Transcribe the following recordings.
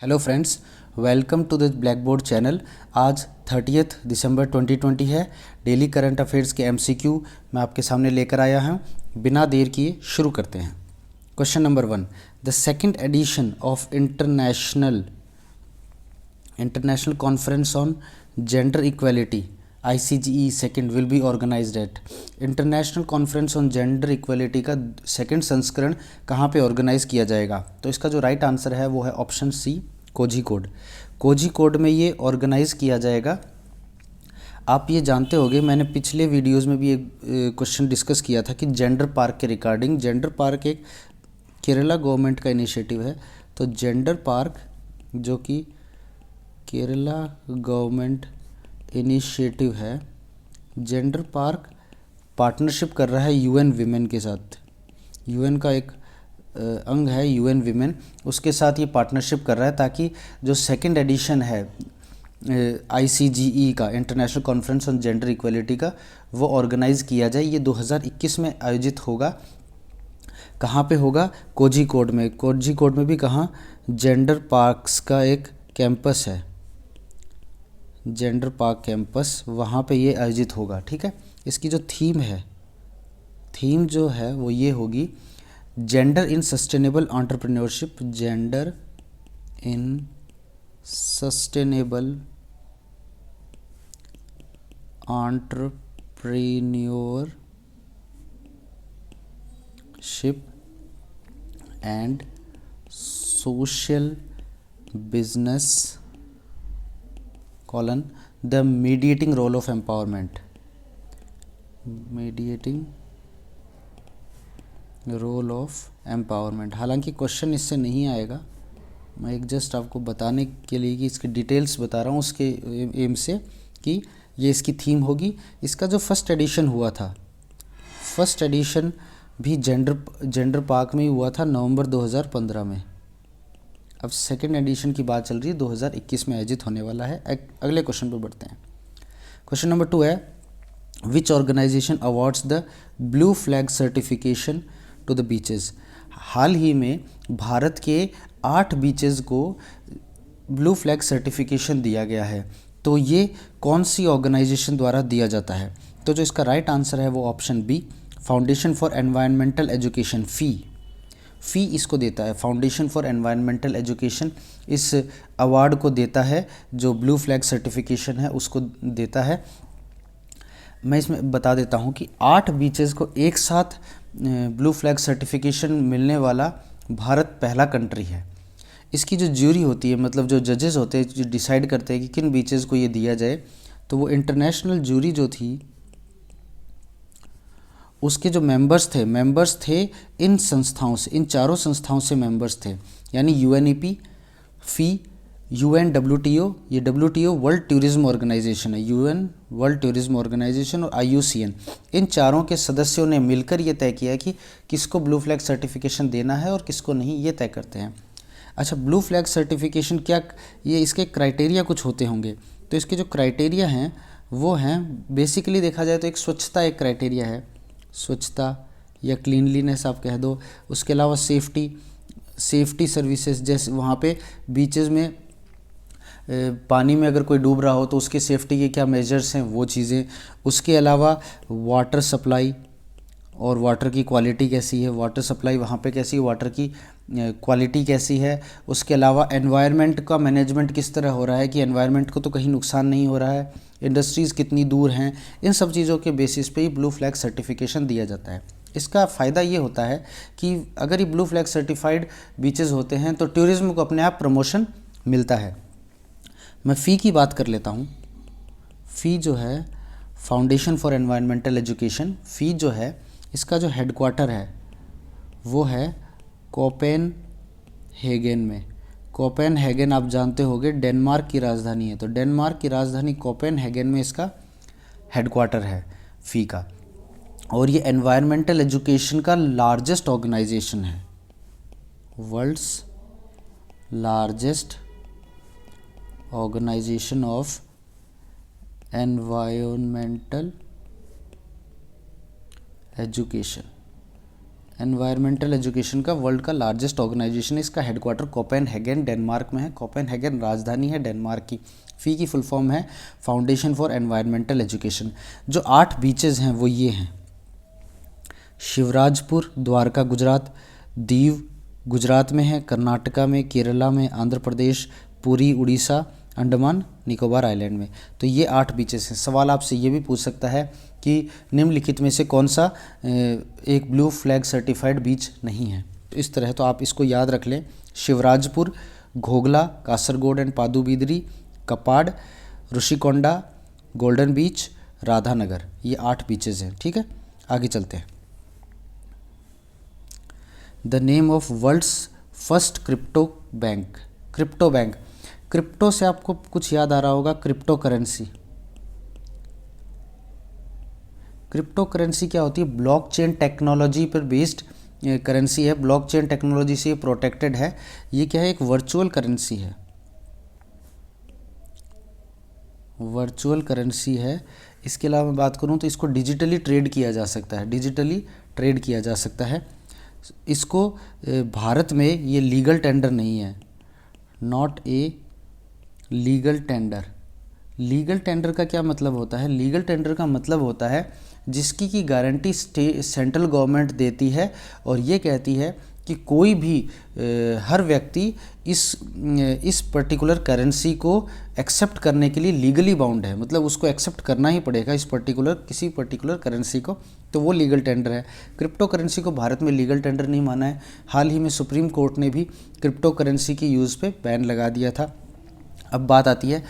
Hello friends, welcome to the blackboard channel. आज 30 दिसंबर 2020 है। डेली करंट अफेयर्स के एमसीक्यू मैं आपके सामने लेकर आया हूँ। बिना देर किए शुरू करते हैं। Question number 1, the second edition of international conference on gender equality ICGE second will be organised at. International conference on gender equality का सेकेंड संस्करण कहाँ पे ऑर्गेनाइज किया जाएगा? तो इसका जो राइट आंसर है वो है ऑप्शन सी, कोझिकोड। कोझिकोड में ये ऑर्गेनाइज किया जाएगा। आप ये जानते होंगे, मैंने पिछले वीडियोस में भी एक क्वेश्चन डिस्कस किया था कि जेंडर पार्क के रिगार्डिंग। जेंडर पार्क एक केरला गवर्नमेंट का इनिशिएटिव है। तो जेंडर पार्क जो कि केरला गवर्नमेंट इनिशिएटिव है, जेंडर पार्क पार्टनरशिप कर रहा है यूएन विमेन के साथ। यूएन का एक अंग है यूएन विमेन, उसके साथ ये पार्टनरशिप कर रहा है ताकि जो सेकंड एडिशन है ICGE का, international conference on gender equality का, वो ऑर्गेनाइज किया जाए। ये 2021 में आयोजित होगा। कहाँ पे होगा? कोझिकोड में। कोझिकोड में भी कहाँ? जेंडर पार्क्स का एक कैंपस है, जेंडर पार्क कैंपस, वहाँ पे ये आयोजित होगा। ठीक है। इसकी जो थीम जो है वो ये होगी, gender in sustainable entrepreneurship. Gender in sustainable entrepreneurship and social business colon the mediating role of empowerment. Mediating role of empowerment. हालांकि क्वेश्चन इससे नहीं आएगा, मैं एक जस्ट आपको बताने के लिए कि इसकी डिटेल्स बता रहा हूँ उसके एम से कि ये इसकी थीम होगी। इसका जो फर्स्ट एडिशन हुआ था, फर्स्ट एडिशन भी जेंडर पार्क में ही हुआ था नवंबर 2015 में। अब सेकेंड एडिशन की बात चल रही है, 2021 में आयोजित होने वाला है। अगले क्वेश्चन पर बढ़ते हैं। क्वेश्चन नंबर 2 है, which organization awards the blue flag certification to the beaches. हाल ही में भारत के 8 बीचेस को ब्लू फ्लैग सर्टिफिकेशन दिया गया है। तो ये कौन सी ऑर्गेनाइजेशन द्वारा दिया जाता है? तो जो इसका राइट आंसर है वो option B, foundation for environmental education. FEE इसको देता है। फाउंडेशन फॉर एनवायरमेंटल एजुकेशन इस अवार्ड को देता है, जो ब्लू फ्लैग सर्टिफिकेशन है उसको देता है। मैं इसमें बता देता हूँ कि 8 बीचेस को एक साथ ब्लू फ्लैग सर्टिफिकेशन मिलने वाला भारत पहला कंट्री है। इसकी जो ज्यूरी होती है, मतलब जो जजेस होते हैं, जो डिसाइड करते हैं कि किन बीचेस को ये दिया जाए, तो वो इंटरनेशनल ज्यूरी जो थी, उसके जो मेंबर्स थे इन संस्थाओं से, इन चारों संस्थाओं से मेंबर्स थे। यानी UNEP, फ़ी, UNWTO, ये WTO वर्ल्ड टूरिज्म ऑर्गेनाइजेशन है, UN वर्ल्ड टूरिज्म ऑर्गेनाइजेशन, और IUCN, इन चारों के सदस्यों ने मिलकर ये तय किया कि किसको ब्लू फ्लैग सर्टिफिकेशन देना है और किसको नहीं, ये तय करते हैं। अच्छा, ब्लू फ्लैग सर्टिफिकेशन क्या, ये इसके क्राइटेरिया कुछ होते होंगे। तो इसके जो क्राइटेरिया हैं वो हैं, बेसिकली देखा जाए तो एक स्वच्छता एक क्राइटेरिया है, स्वच्छता या क्लीनलीनेस आप कह दो। उसके अलावा सेफ्टी सर्विसेज, जैसे वहाँ पे बीचेस में पानी में अगर कोई डूब रहा हो तो उसके सेफ्टी के क्या मेजर्स हैं, वो चीज़ें। उसके अलावा वाटर सप्लाई और वाटर की क्वालिटी कैसी है, वाटर सप्लाई वहाँ पे कैसी है, वाटर की क्वालिटी कैसी है। उसके अलावा एनवायरनमेंट का मैनेजमेंट किस तरह हो रहा है, कि एनवायरनमेंट को तो कहीं नुकसान नहीं हो रहा है, इंडस्ट्रीज़ कितनी दूर हैं। इन सब चीज़ों के बेसिस पे ही ब्लू फ्लैग सर्टिफिकेशन दिया जाता है। इसका फ़ायदा ये होता है कि अगर ये ब्लू फ्लैग सर्टिफाइड बीचेस होते हैं तो टूरिज़्म को अपने आप प्रमोशन मिलता है। मैं फ़ी की बात कर लेता हूँ। फ़ी जो है, फाउंडेशन फॉर एनवायरमेंटल एजुकेशन, फ़ी जो है, इसका जो हेडक्वार्टर है वो है कोपेनहेगन में। कोपेनहेगन आप जानते होंगे डेनमार्क की राजधानी है, तो डेनमार्क की राजधानी कोपेनहेगन में इसका हेडक्वार्टर है फ़ी का। और ये एनवायरमेंटल एजुकेशन का लार्जेस्ट ऑर्गेनाइजेशन है, world's largest organisation of environmental education. Environmental education का वर्ल्ड का लार्जेस्ट ऑर्गेनाइजेशन है। इसका हेडक्वार्टर कोपेनहेगन डेनमार्क में है। कोपेनहेगन राजधानी है डेनमार्क की। फी की फुल फॉर्म है फाउंडेशन फॉर एनवायरमेंटल एजुकेशन। जो 8 बीचेस हैं वो ये हैं: शिवराजपुर द्वारका गुजरात, दीव गुजरात में है, कर्नाटका में, केरला में, आंध्र प्रदेश, पुरी उड़ीसा, अंडमान निकोबार आइलैंड में। तो ये 8 बीचेस हैं। सवाल आपसे ये भी पूछ सकता है कि निम्नलिखित में से कौन सा एक ब्लू फ्लैग सर्टिफाइड बीच नहीं है। तो इस तरह तो आप इसको याद रख लें: शिवराजपुर, घोगला, कासरगोड एंड पादुबिदरी, कपाड़, ऋषिकोंडा, गोल्डन बीच, राधानगर। ये 8 बीचेस हैं। ठीक है, आगे चलते हैं। The name of world's first crypto bank. Crypto bank, crypto से आपको कुछ याद आ रहा होगा, क्रिप्टो करेंसी। क्रिप्टो करेंसी क्या होती है? ब्लॉकचेन टेक्नोलॉजी पर बेस्ड करेंसी है। ब्लॉकचेन टेक्नोलॉजी से ये प्रोटेक्टेड है। ये क्या है? एक वर्चुअल करेंसी है। वर्चुअल करेंसी है। इसके अलावा मैं बात करूं तो इसको डिजिटली ट्रेड किया जा सकता है। डिजिटली ट्रेड किया जा सकता है। इसको भारत में ये लीगल टेंडर नहीं है। Not a legal tender. Legal tender का क्या मतलब होता है? लीगल टेंडर का मतलब होता है जिसकी की गारंटी सेंट्रल गवर्नमेंट देती है और ये कहती है कि कोई भी हर व्यक्ति इस पर्टिकुलर करेंसी को एक्सेप्ट करने के लिए लीगली बाउंड है। मतलब उसको एक्सेप्ट करना ही पड़ेगा इस किसी पर्टिकुलर करेंसी को। तो वो लीगल टेंडर है। क्रिप्टो करेंसी को भारत में लीगल टेंडर नहीं माना है। हाल ही में सुप्रीम कोर्ट ने भी क्रिप्टो करेंसी की यूज़ पे बैन लगा दिया था। अब बात आती है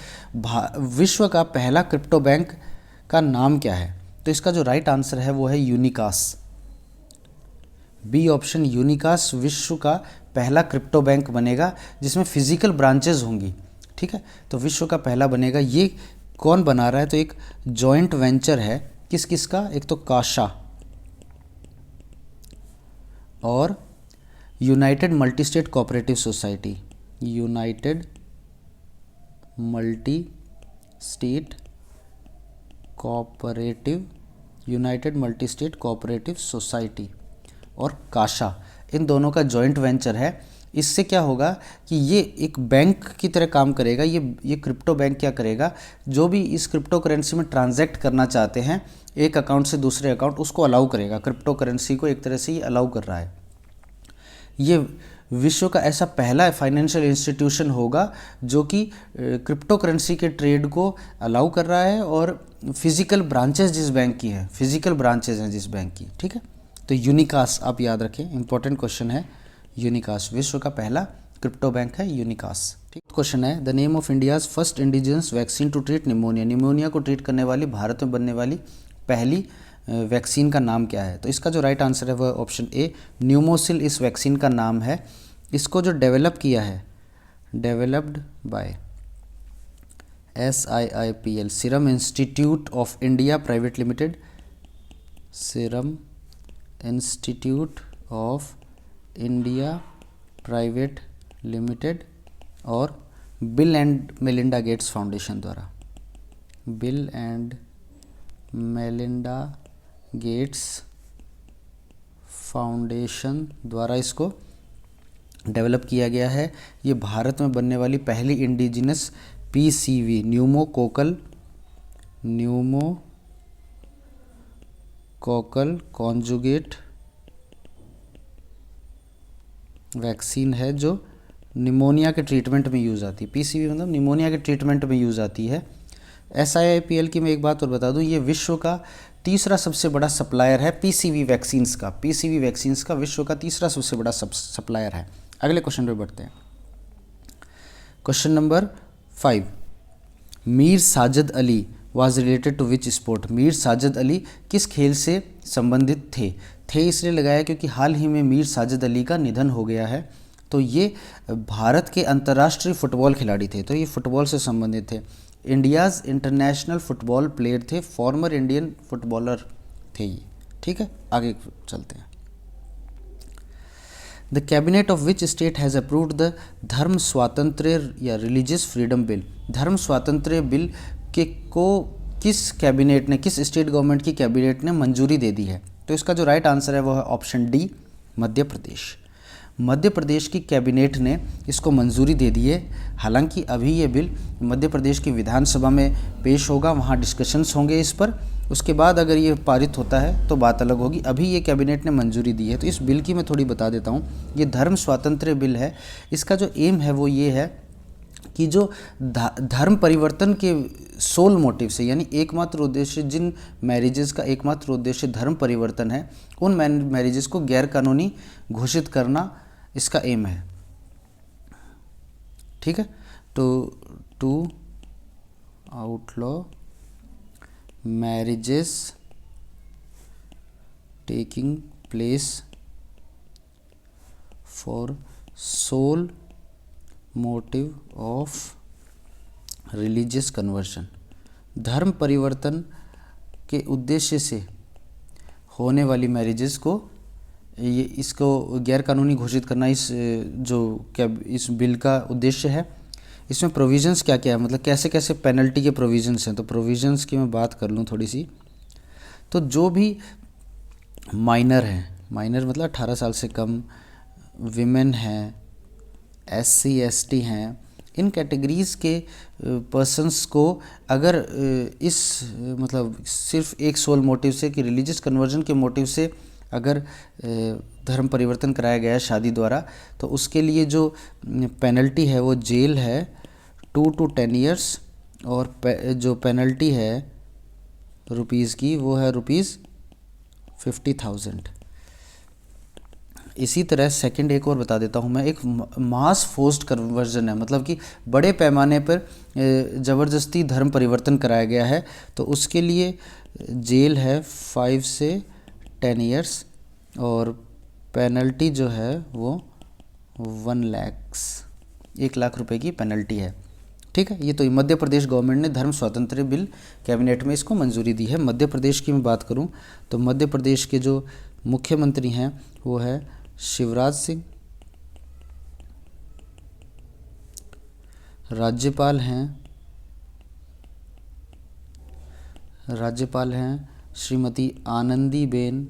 विश्व का पहला क्रिप्टो बैंक का नाम क्या है? तो इसका जो राइट आंसर है वो है यूनिकास। बी ऑप्शन, यूनिकास विश्व का पहला क्रिप्टो बैंक बनेगा जिसमें फिजिकल ब्रांचेज होंगी। ठीक है, तो विश्व का पहला बनेगा। ये कौन बना रहा है? तो एक जॉइंट वेंचर है। किस किस का? एक तो काशा और United multi state cooperative society. United multi state cooperative society और काशा, इन दोनों का जॉइंट वेंचर है। इससे क्या होगा कि ये एक बैंक की तरह काम करेगा। ये क्रिप्टो बैंक क्या करेगा? जो भी इस क्रिप्टो करेंसी में ट्रांजैक्ट करना चाहते हैं एक अकाउंट से दूसरे अकाउंट, उसको अलाउ करेगा। क्रिप्टो करेंसी को एक तरह से ये अलाउ कर रहा है। ये विश्व का ऐसा पहला फाइनेंशियल इंस्टीट्यूशन होगा जो कि क्रिप्टो करेंसी के ट्रेड को अलाउ कर रहा है और फिजिकल ब्रांचेस जिस बैंक की है, फिजिकल ब्रांचेस हैं जिस बैंक की। ठीक है, तो यूनिकास आप याद रखें, इंपॉर्टेंट क्वेश्चन है। यूनिकास विश्व का पहला क्रिप्टो बैंक है, यूनिकास। ठीक, क्वेश्चन है the name of India's first indigenous vaccine to treat pneumonia. Pneumonia को ट्रीट करने वाली भारत में बनने वाली पहली वैक्सीन का नाम क्या है? तो इसका जो राइट आंसर है वह ऑप्शन ए, न्यूमोसिल इस वैक्सीन का नाम है। इसको जो डेवलप किया है, developed by SIIPL, Serum Institute of India private limited, Serum Institute of India private limited और Bill and Melinda Gates foundation द्वारा। Bill and Melinda Gates foundation द्वारा इसको डेवलप किया गया है। ये भारत में बनने वाली पहली indigenous PCV pneumococcal conjugate vaccine है जो निमोनिया के ट्रीटमेंट में यूज़ आती है। PCV मतलब निमोनिया के ट्रीटमेंट में यूज़ आती है। SIIPL की मैं एक बात और बता दूं, ये विश्व का तीसरा सबसे बड़ा सप्लायर है PCV वैक्सीन्स का। PCV वैक्सीन्स का विश्व का तीसरा सबसे बड़ा सप्लायर है। अगले क्वेश्चन पे बढ़ते हैं। Question number 5, Mir Sajid Ali was related to which sport. Mir Sajid Ali किस खेल से संबंधित थे इसलिए लगाया क्योंकि हाल ही में मीर साजिद अली का निधन हो गया है। तो ये भारत के अंतर्राष्ट्रीय फुटबॉल खिलाड़ी थे, तो ये फुटबॉल से संबंधित थे। इंडियाज़ इंटरनेशनल फुटबॉल प्लेयर थे, फॉर्मर इंडियन फुटबॉलर थे ये। ठीक है, आगे चलते हैं। The cabinet of which state has approved the धर्म स्वातंत्र्य या रिलीजियस फ्रीडम बिल। धर्म स्वातंत्र्य बिल को किस कैबिनेट ने, किस स्टेट गवर्नमेंट की कैबिनेट ने मंजूरी दे दी है? तो इसका जो राइट आंसर है वो है ऑप्शन डी, मध्य प्रदेश। मध्य प्रदेश की कैबिनेट ने इसको मंजूरी दे दी है। हालांकि अभी ये बिल मध्य प्रदेश की विधानसभा में पेश होगा, वहाँ डिस्कशंस होंगे इस पर। उसके बाद अगर ये पारित होता है तो बात अलग होगी। अभी ये कैबिनेट ने मंजूरी दी है। तो इस बिल की मैं थोड़ी बता देता हूँ। ये धर्म स्वातंत्र्य बिल है। इसका जो एम है वो ये है कि जो धर्म परिवर्तन के सोल मोटिव से, यानी एकमात्र उद्देश्य, जिन मैरिजेस का एकमात्र उद्देश्य धर्म परिवर्तन है, उन मैरिजेस को गैर कानूनी घोषित करना इसका एम है। ठीक है। तो to outlaw marriages taking place for sole motive of religious conversion, धर्म परिवर्तन के उद्देश्य से होने वाली मैरिजेस को ये इसको गैर कानूनी घोषित करना इस इस बिल का उद्देश्य है। इसमें प्रोविजंस क्या क्या है, मतलब कैसे कैसे पेनल्टी के प्रोविजंस हैं। तो प्रोविजंस की मैं बात कर लूँ थोड़ी सी। तो जो भी माइनर हैं, माइनर मतलब 18 साल से कम, विमेन हैं, SC ST हैं, इन कैटेगरीज़ के पर्सन्स को अगर इस मतलब सिर्फ एक सोल मोटिव से कि रिलीजियस कन्वर्जन के मोटिव से अगर धर्म परिवर्तन कराया गया है शादी द्वारा, तो उसके लिए जो पेनल्टी है वो जेल है 2 to 10 years, और जो पेनल्टी है रुपीज़ की वो है ₹50,000। इसी तरह सेकंड एक और बता देता हूँ मैं, एक मास फोर्स्ड कन्वर्जन है, मतलब कि बड़े पैमाने पर ज़बरदस्ती धर्म परिवर्तन कराया गया है, तो उसके लिए जेल है 5 से 10 years, और पेनल्टी जो है वो 1 लाख रुपए की पेनल्टी है। ठीक है। ये तो मध्य प्रदेश गवर्नमेंट ने धर्म स्वातंत्र्य बिल कैबिनेट में इसको मंजूरी दी है। मध्य प्रदेश की मैं बात करूं तो मध्य प्रदेश के जो मुख्यमंत्री हैं वो है शिवराज सिंह, राज्यपाल हैं श्रीमती आनंदीबेन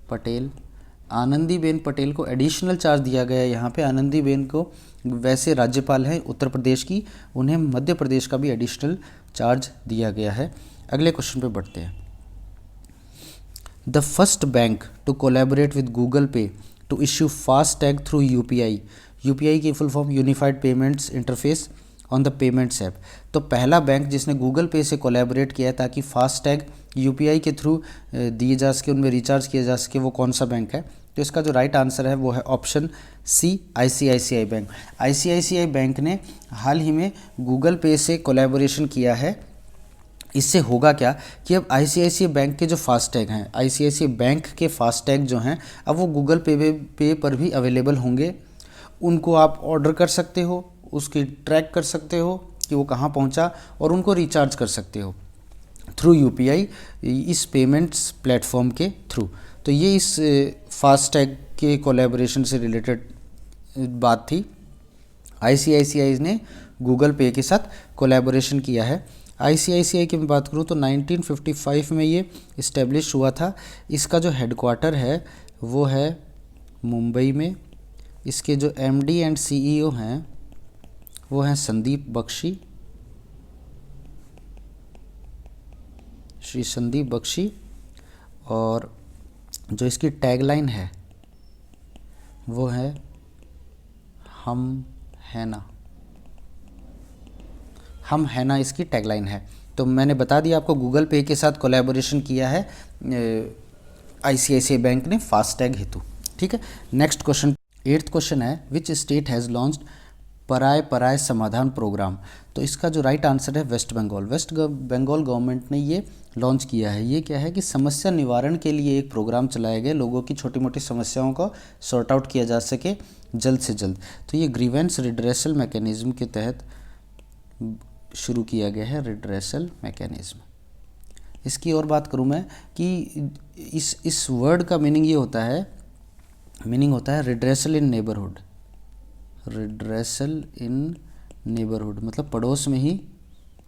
पटेल। आनंदीबेन पटेल को एडिशनल चार्ज दिया गया है यहाँ पे। आनंदीबेन को वैसे राज्यपाल हैं उत्तर प्रदेश की, उन्हें मध्य प्रदेश का भी एडिशनल चार्ज दिया गया है। अगले क्वेश्चन पे बढ़ते हैं। The first bank to collaborate with Google pay to issue fast tag through UPI. UPI की full form unified payments interface on the payments app. तो पहला बैंक जिसने गूगल पे से कोलैबोरेट किया है ताकि फास्ट टैग यूपीआई के थ्रू दिए जा सके, उनमें रिचार्ज किया जा सके, वो कौन सा बैंक है? तो इसका जो राइट आंसर है वो है option C, ICICI bank. ICICI bank ने हाल ही में गूगल पे से कोलैबोरेशन किया है। इससे होगा क्या कि अब आईसीआईसीआई बैंक के जो फास्टैग हैं, आईसीआईसीआई बैंक के फास्टैग जो हैं, अब वो गूगल पे पर भी अवेलेबल होंगे। उनको आप ऑर्डर कर सकते हो, उसकी ट्रैक कर सकते हो कि वो कहाँ पहुँचा, और उनको रिचार्ज कर सकते हो थ्रू यूपीआई इस पेमेंट्स प्लेटफॉर्म के थ्रू। तो ये इस फास्टैग के कोलैबोरेशन से रिलेटेड बात थी। आईसीआईसीआई ने गूगल पे के साथ कोलैबोरेशन किया है। आईसीआईसीआई की मैं बात करूँ तो 1955 में ये इस्टेब्लिश हुआ था। इसका जो हेडक्वार्टर है वो है मुंबई में। इसके जो एमडी एंड सीईओ हैं वो हैं संदीप बख्शी, श्री संदीप बख्शी। और जो इसकी टैगलाइन है वो है हम है ना, हम है ना इसकी टैगलाइन है। तो मैंने बता दिया आपको, गूगल पे के साथ कोलैबोरेशन किया है आईसीआईसीआई बैंक ने फास्टैग हेतु। ठीक है। नेक्स्ट क्वेश्चन, 8th क्वेश्चन है, विच स्टेट हैज़ लॉन्च्ड पराय समाधान प्रोग्राम। तो इसका जो राइट आंसर है वेस्ट बंगाल। वेस्ट बंगाल गवर्नमेंट ने ये लॉन्च किया है। ये क्या है कि समस्या निवारण के लिए एक प्रोग्राम चलाया गया, लोगों की छोटी मोटी समस्याओं को सॉर्ट आउट किया जा सके जल्द से जल्द। तो ये ग्रीवेंस रिड्रेसल मैकेनिज्म के तहत शुरू किया गया है, रिड्रेसल मैकेनिज्म। इसकी और बात करूँ मैं कि इस वर्ड का मीनिंग ये होता है, रिड्रेसल इन नेबरहुड। रिड्रेसल इन नेबरहुड मतलब पड़ोस में ही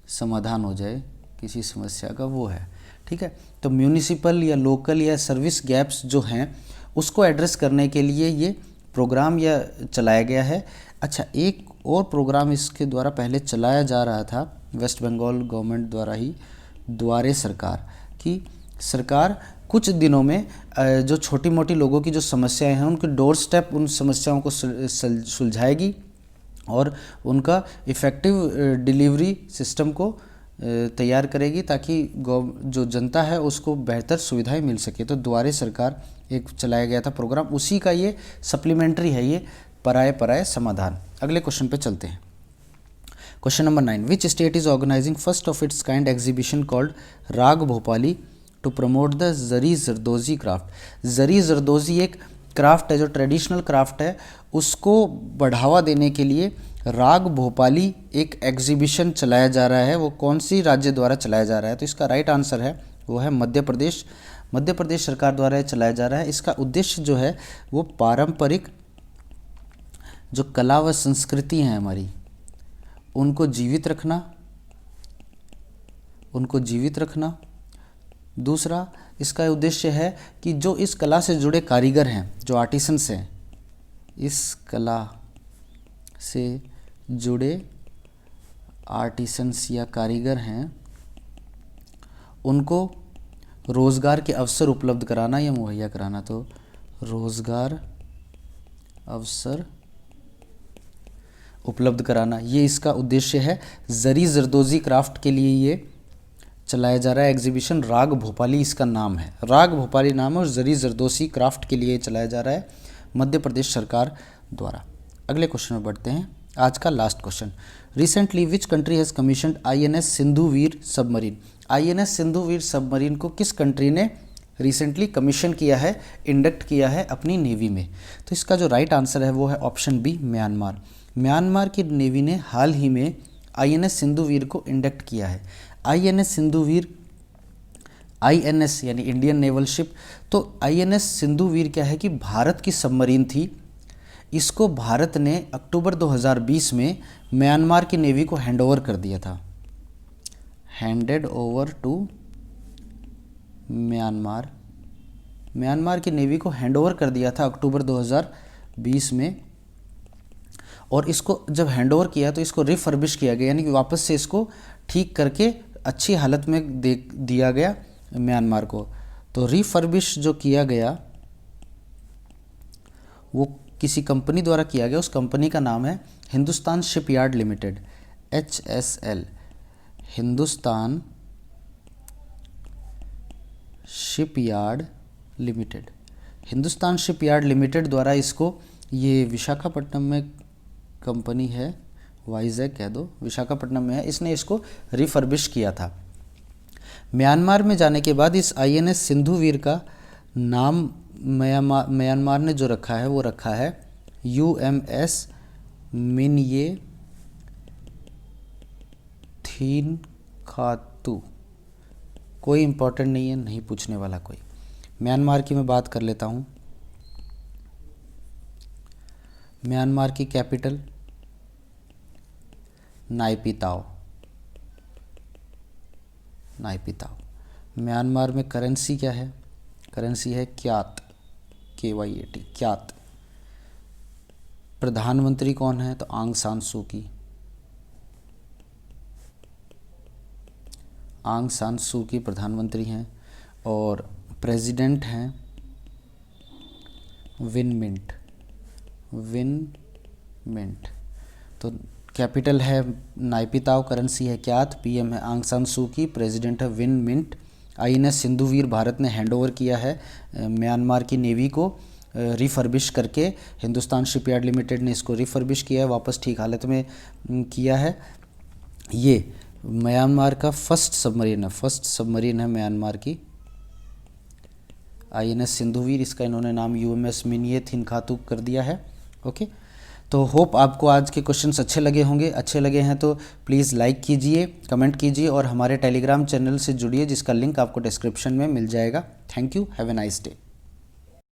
समाधान हो जाए किसी समस्या का वो है, ठीक है। तो म्यूनिसिपल या लोकल या सर्विस गैप्स जो हैं उसको एड्रेस करने के लिए ये प्रोग्राम या चलाया गया है। अच्छा, एक और प्रोग्राम इसके द्वारा पहले चलाया जा रहा था वेस्ट बंगाल गवर्नमेंट द्वारा ही, द्वारे सरकार, कि सरकार कुछ दिनों में जो छोटी मोटी लोगों की जो समस्याएं हैं उनके डोर स्टेप उन समस्याओं को सुलझाएगी और उनका इफ़ेक्टिव डिलीवरी सिस्टम को तैयार करेगी ताकि जो जनता है उसको बेहतर सुविधाएं मिल सके। तो द्वारे सरकार एक चलाया गया था प्रोग्राम, उसी का ये सप्लीमेंट्री है ये पराये समाधान। अगले क्वेश्चन पे चलते हैं। Question number 9, which state is organizing first of its kind exhibition called Raag Bhopali to promote the zari zardozi craft. Zari zardozi एक क्राफ्ट है जो ट्रेडिशनल क्राफ्ट है, उसको बढ़ावा देने के लिए राग भोपाली एक एग्जीबिशन चलाया जा रहा है। वो कौन सी राज्य द्वारा चलाया जा रहा है? तो इसका राइट आंसर है वो है मध्य प्रदेश। मध्य प्रदेश सरकार द्वारा चलाया जा रहा है। इसका उद्देश्य जो है वो पारंपरिक जो कला व संस्कृति हैं हमारी उनको जीवित रखना। दूसरा इसका उद्देश्य है कि जो इस कला से जुड़े कारीगर हैं, जो आर्टिसंस हैं, इस कला से जुड़े आर्टिसंस या कारीगर हैं, उनको रोज़गार के अवसर उपलब्ध कराना या मुहैया कराना। तो रोज़गार अवसर उपलब्ध कराना, ये इसका उद्देश्य है। जरी जरदोजी क्राफ्ट के लिए ये चलाया जा रहा है एग्जीबिशन। राग भोपाली इसका नाम है, राग भोपाली नाम है, और जरी जरदोजी क्राफ्ट के लिए चलाया जा रहा है मध्य प्रदेश सरकार द्वारा। अगले क्वेश्चन में बढ़ते हैं, आज का last question. Recently which country has commissioned INS Sindhuvir submarine. INS Sindhuvir submarine को किस कंट्री ने रिसेंटली कमीशन किया है, इंडक्ट किया है अपनी नेवी में? तो इसका जो राइट आंसर है वो है ऑप्शन बी, म्यांमार। म्यांमार की नेवी ने हाल ही में INS सिंधुवीर को इंडक्ट किया है। INS सिंधुवीर, INS यानी इंडियन नेवल शिप। तो INS सिंधुवीर क्या है कि भारत की सबमरीन थी। इसको भारत ने अक्टूबर 2020 में म्यांमार की नेवी को हैंडओवर कर दिया था, हैंडेड ओवर टू म्यांमार की नेवी को हैंडओवर कर दिया था अक्टूबर 2020 में। और इसको जब हैंडओवर किया तो इसको रिफर्बिश किया गया, यानी कि वापस से इसको ठीक करके अच्छी हालत में दिया गया म्यांमार को। तो रिफर्बिश जो किया गया वो किसी कंपनी द्वारा किया गया। उस कंपनी का नाम है Hindustan shipyard limited, HSL, Hindustan shipyard limited. Hindustan shipyard limited द्वारा इसको, ये विशाखापट्टनम में कंपनी है, वाइजैक कह दो, विशाखापट्टनम में है, इसने इसको रिफर्बिश किया था। म्यांमार में जाने के बाद इस INS सिंधुवीर का नाम म्यांमार ने जो रखा है वो रखा है UMS मिनये थिनखातु। कोई इम्पोर्टेंट नहीं है, नहीं पूछने वाला कोई। म्यांमार की मैं बात कर लेता हूँ। म्यांमार की कैपिटल नायपिताओ। म्यांमार में करेंसी क्या है? करेंसी है क्यात, KYAT, क्यात। प्रधानमंत्री कौन है? तो आंग सान सू की। आंग सान सू की प्रधानमंत्री हैं। और प्रेसिडेंट हैं विन मिंट। तो कैपिटल है नायपिताओ, करेंसी है क्यात, PM है आंग सान सू की, प्रेसिडेंट है Win Myint. INS Sindhuvir Bharat ने हैंडओवर किया है म्यांमार की नेवी को रिफर्बिश करके। हिंदुस्तान शिपयार्ड लिमिटेड ने इसको रिफर्बिश किया है, वापस ठीक हालत में किया है। ये म्यांमार का फर्स्ट सबमरीन है म्यांमार की INS सिंधुवीर। इसका इन्होंने नाम UMS मिनये थिनखातु कर दिया है। ओके, तो होप आपको आज के क्वेश्चंस अच्छे लगे होंगे। अच्छे लगे हैं तो प्लीज़ लाइक कीजिए, कमेंट कीजिए और हमारे टेलीग्राम चैनल से जुड़िए जिसका लिंक आपको डिस्क्रिप्शन में मिल जाएगा। Thank you, have a nice day.